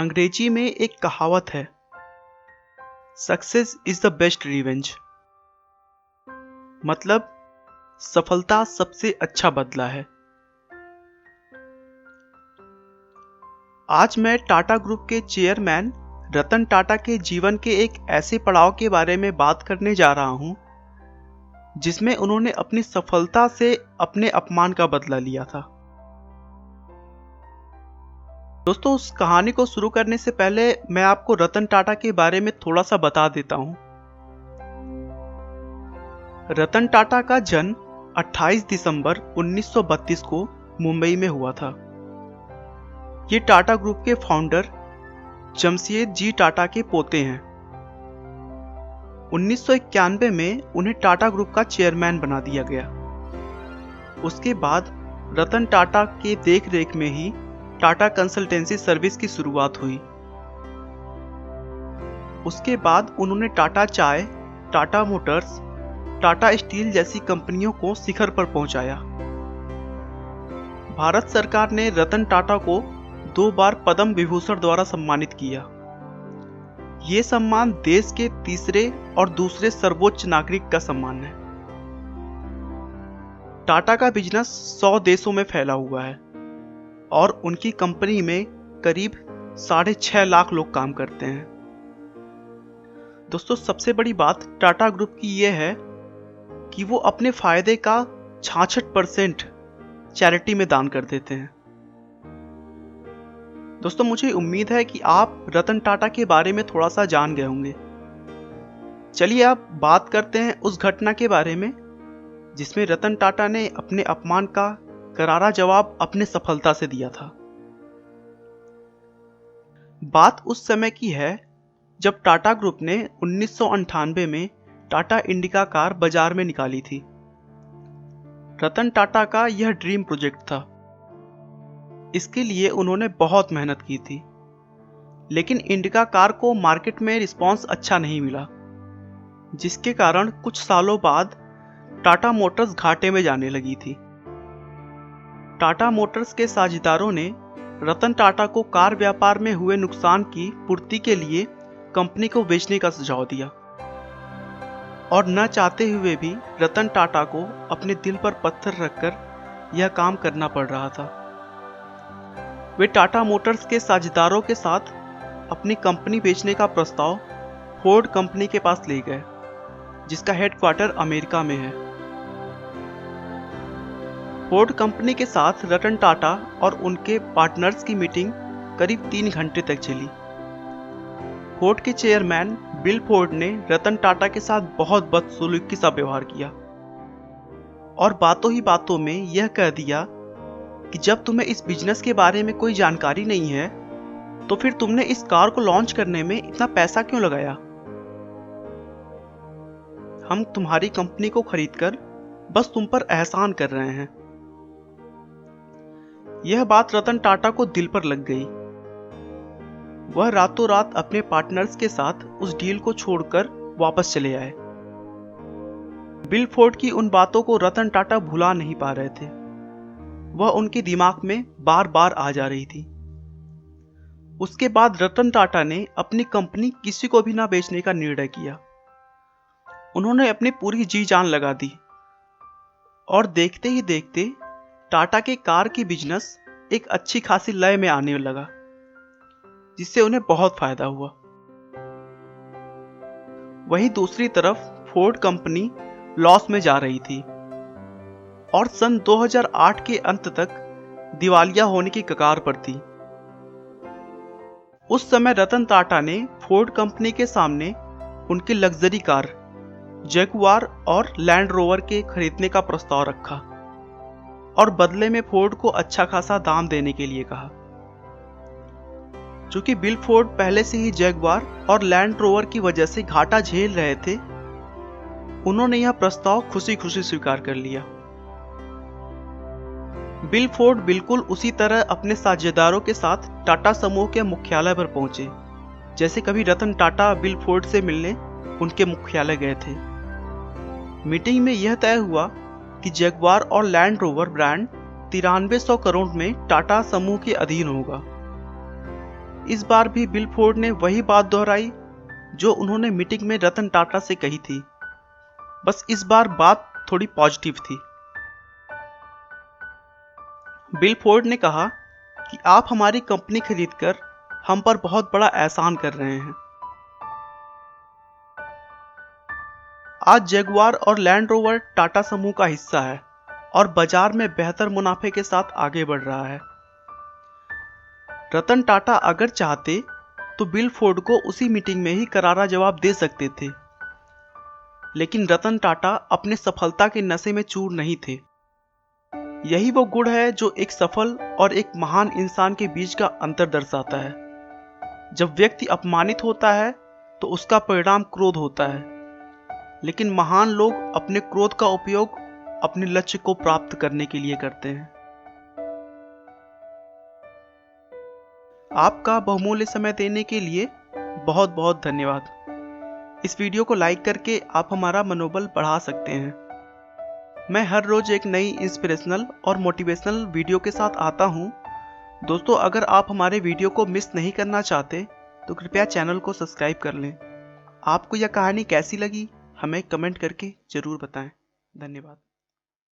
अंग्रेजी में एक कहावत है, success is the best revenge. मतलब सफलता सबसे अच्छा बदला है। आज मैं टाटा ग्रुप के चेयरमैन रतन टाटा के जीवन के एक ऐसे पड़ाव के बारे में बात करने जा रहा हूं जिसमें उन्होंने अपनी सफलता से अपने अपमान का बदला लिया था। दोस्तों, उस कहानी को शुरू करने से पहले मैं आपको रतन टाटा के बारे में थोड़ा सा बता देता हूं। रतन टाटा का जन्म 28 दिसंबर 1932 को मुंबई में हुआ था। ये टाटा ग्रुप के फाउंडर जमशेद जी टाटा के पोते हैं। 1991 में उन्हें टाटा ग्रुप का चेयरमैन बना दिया गया। उसके बाद रतन टाटा के देखरेख में ही टाटा कंसल्टेंसी सर्विस की शुरुआत हुई। उसके बाद उन्होंने टाटा चाय, टाटा मोटर्स, टाटा स्टील जैसी कंपनियों को शिखर पर पहुंचाया। भारत सरकार ने रतन टाटा को 2 बार पद्म विभूषण द्वारा सम्मानित किया। ये सम्मान देश के तीसरे और दूसरे सर्वोच्च नागरिक का सम्मान है। टाटा का बिजनेस 100 देशों में फैला हुआ है और उनकी कंपनी में करीब 6.5 लाख लोग काम करते हैं। दोस्तों, सबसे बड़ी बात टाटा ग्रुप की यह है कि वो अपने फायदे का 66% चैरिटी में दान कर देते हैं। दोस्तों, मुझे उम्मीद है कि आप रतन टाटा के बारे में थोड़ा सा जान गए होंगे। चलिए अब बात करते हैं उस घटना के बारे में जिसमें रतन टाटा ने अपने अपमान का करारा जवाब अपने सफलता से दिया था। बात उस समय की है जब टाटा ग्रुप ने 1998 में टाटा इंडिका कार बाजार में निकाली थी। रतन टाटा का यह ड्रीम प्रोजेक्ट था। इसके लिए उन्होंने बहुत मेहनत की थी, लेकिन इंडिका कार को मार्केट में रिस्पांस अच्छा नहीं मिला, जिसके कारण कुछ सालों बाद टाटा मोटर्स घाटे में जाने लगी थी। टाटा मोटर्स के साझेदारों ने रतन टाटा को कार व्यापार में हुए नुकसान की पूर्ति के लिए कंपनी को बेचने का सुझाव दिया और न चाहते हुए भी रतन टाटा को अपने दिल पर पत्थर रखकर यह काम करना पड़ रहा था। वे टाटा मोटर्स के साझेदारों के साथ अपनी कंपनी बेचने का प्रस्ताव फोर्ड कंपनी के पास ले गए, जिसका हेडक्वार्टर अमेरिका में है। फोर्ड कंपनी के साथ रतन टाटा और उनके पार्टनर्स की मीटिंग करीब 3 घंटे तक चली। फोर्ड के चेयरमैन बिल फोर्ड ने रतन टाटा के साथ बहुत बदसलूकी सा व्यवहार किया और बातों ही बातों में यह कह दिया कि जब तुम्हें इस बिजनेस के बारे में कोई जानकारी नहीं है तो फिर तुमने इस कार को लॉन्च करने में इतना पैसा क्यों लगाया? हम तुम्हारी कंपनी को खरीदकर बस तुम पर एहसान कर रहे हैं। यह बात रतन टाटा को दिल पर लग गई। वह रातों रात अपने पार्टनर्स के साथ उस डील को छोड़कर वापस चले आए। बिल फोर्ड की उन बातों को रतन टाटा भुला नहीं पा रहे थे। वह उनके दिमाग में बार बार आ जा रही थी। उसके बाद रतन टाटा ने अपनी कंपनी किसी को भी ना बेचने का निर्णय किया। उन्होंने अपनी पूरी जी जान लगा दी और देखते ही देखते टाटा के कार की बिजनेस एक अच्छी खासी लय में आने लगा, जिससे उन्हें बहुत फायदा हुआ। वहीं दूसरी तरफ फोर्ड कंपनी लॉस में जा रही थी और सन 2008 के अंत तक दिवालिया होने की कगार पर थी। उस समय रतन टाटा ने फोर्ड कंपनी के सामने उनकी लग्जरी कार जगुआर और लैंड रोवर के खरीदने का प्रस्ताव रखा और बदले में फोर्ड को अच्छा खासा दाम देने के लिए कहा। चूंकि बिल फोर्ड पहले से ही जगुआर और लैंड रोवर की वजह से घाटा झेल रहे थे, उन्होंने यह प्रस्ताव खुशी खुशी स्वीकार कर लिया। बिल फोर्ड बिल्कुल उसी तरह अपने साझेदारों के साथ टाटा समूह के मुख्यालय पर पहुंचे जैसे कभी रतन टाटा बिल फोर्ड से मिलने उनके मुख्यालय गए थे। मीटिंग में यह तय हुआ कि जगुआर और लैंड रोवर ब्रांड 9300 करोड़ में टाटा समूह के अधीन होगा। इस बार भी बिल फोर्ड ने वही बात दोहराई जो उन्होंने मीटिंग में रतन टाटा से कही थी, बस इस बार बात थोड़ी पॉजिटिव थी। बिल फोर्ड ने कहा कि आप हमारी कंपनी खरीदकर हम पर बहुत बड़ा एहसान कर रहे हैं। आज जगुआर और लैंड रोवर टाटा समूह का हिस्सा है और बाजार में बेहतर मुनाफे के साथ आगे बढ़ रहा है। रतन टाटा अगर चाहते तो बिल फोर्ड को उसी मीटिंग में ही करारा जवाब दे सकते थे, लेकिन रतन टाटा अपने सफलता के नशे में चूर नहीं थे। यही वो गुण है जो एक सफल और एक महान इंसान के बीच का अंतर दर्शाता है। जब व्यक्ति अपमानित होता है तो उसका परिणाम क्रोध होता है, लेकिन महान लोग अपने क्रोध का उपयोग अपने लक्ष्य को प्राप्त करने के लिए करते हैं। आपका बहुमूल्य समय देने के लिए बहुत बहुत धन्यवाद। इस वीडियो को लाइक करके आप हमारा मनोबल बढ़ा सकते हैं। मैं हर रोज एक नई इंस्पिरेशनल और मोटिवेशनल वीडियो के साथ आता हूं। दोस्तों, अगर आप हमारे वीडियो को मिस नहीं करना चाहते तो कृपया चैनल को सब्सक्राइब कर लें। आपको यह कहानी कैसी लगी हमें कमेंट करके ज़रूर बताएं। धन्यवाद।